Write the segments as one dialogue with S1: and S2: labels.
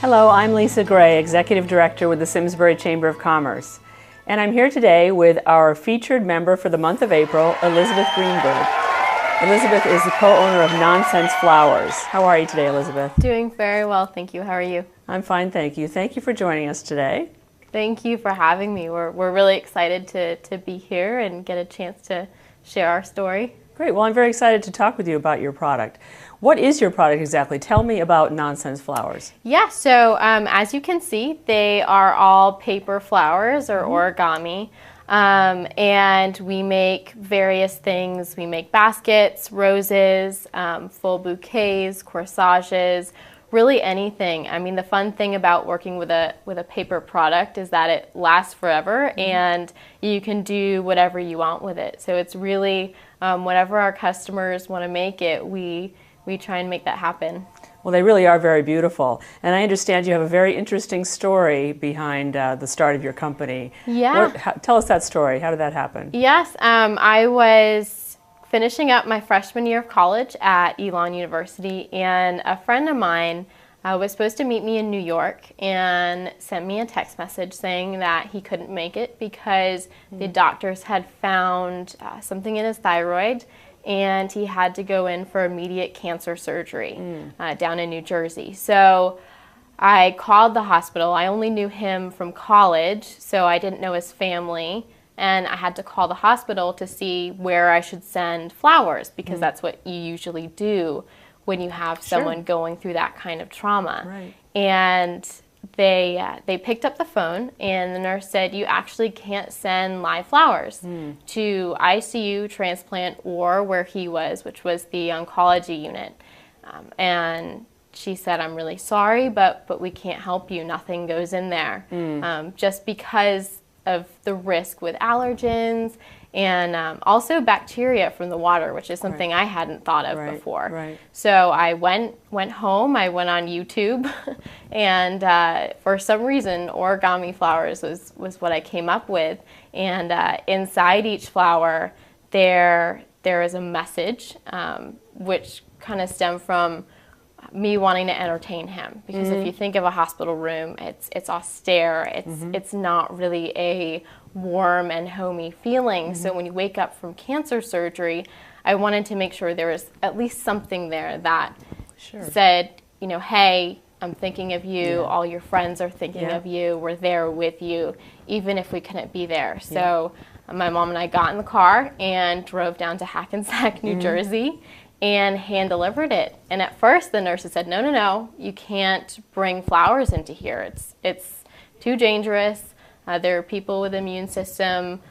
S1: Hello, I'm Lisa Gray, Executive Director with the Simsbury Chamber of Commerce. And I'm here today with our featured member for the month of April, Elizabeth Greenberg. Elizabeth is the co-owner of Nonsense Flowers. How are you today, Elizabeth?
S2: Doing very well, thank you. How are you?
S1: I'm fine, thank you. Thank you for joining us today.
S2: Thank you for having me. We're really excited to be here and get a chance to share our story.
S1: Great. Well, I'm very excited to talk with you about your product. What is your product exactly? Tell me about Nonsense Flowers.
S2: Yeah, so as you can see, they are all paper flowers or origami. And we make various things. We make baskets, roses, full bouquets, corsages, really anything. I mean, the fun thing about working with a paper product is that it lasts forever and you can do whatever you want with it. So it's really whatever our customers want to make it, we try and make that happen.
S1: Well, they really are very beautiful. And I understand you have a very interesting story behind the start of your company.
S2: Yeah.
S1: Tell us that story. How did that happen?
S2: Yes, I was finishing up my freshman year of college at Elon University, and a friend of mine was supposed to meet me in New York and sent me a text message saying that he couldn't make it because the doctors had found something in his thyroid and he had to go in for immediate cancer surgery down in New Jersey. So I called the hospital. I only knew him from college, so I didn't know his family. And I had to call the hospital to see where I should send flowers because that's what you usually do when you have someone going through that kind of trauma.
S1: Right.
S2: And they picked up the phone and the nurse said, you actually can't send live flowers to ICU, transplant, or where he was, which was the oncology unit. And she said, I'm really sorry, but we can't help you. Nothing goes in there. Just because of the risk with allergens and also bacteria from the water, which is something I hadn't thought of before.
S1: Right.
S2: So I went home, I went on YouTube, and for some reason, origami flowers was what I came up with. And inside each flower, there is a message, which kind of stemmed from me wanting to entertain him, because if you think of a hospital room, it's austere, it's not really a warm and homey feeling. So when you wake up from cancer surgery, I wanted to make sure there was at least something there that said, you know, hey, I'm thinking of you, all your friends are thinking of you, we're there with you, even if we couldn't be there. So my mom and I got in the car and drove down to Hackensack, New Jersey, and hand delivered it. And at first the nurses said, no, you can't bring flowers into here. It's too dangerous. There are people with immune system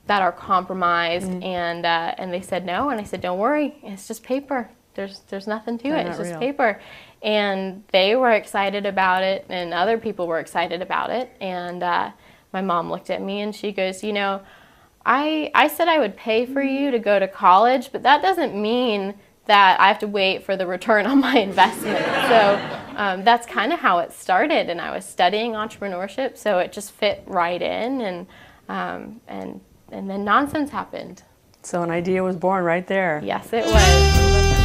S2: that are compromised, and they said no. And I said, don't worry, it's just paper. There's nothing to it. It's just paper. And they were excited about it, and other people were excited about it. And my mom looked at me and she goes, you know, I said I would pay for you to go to college, but that doesn't mean that I have to wait for the return on my investment. So that's kind of how it started. And I was studying entrepreneurship, so it just fit right in. And then Nonsense happened.
S1: So an idea was born right there.
S2: Yes, it was.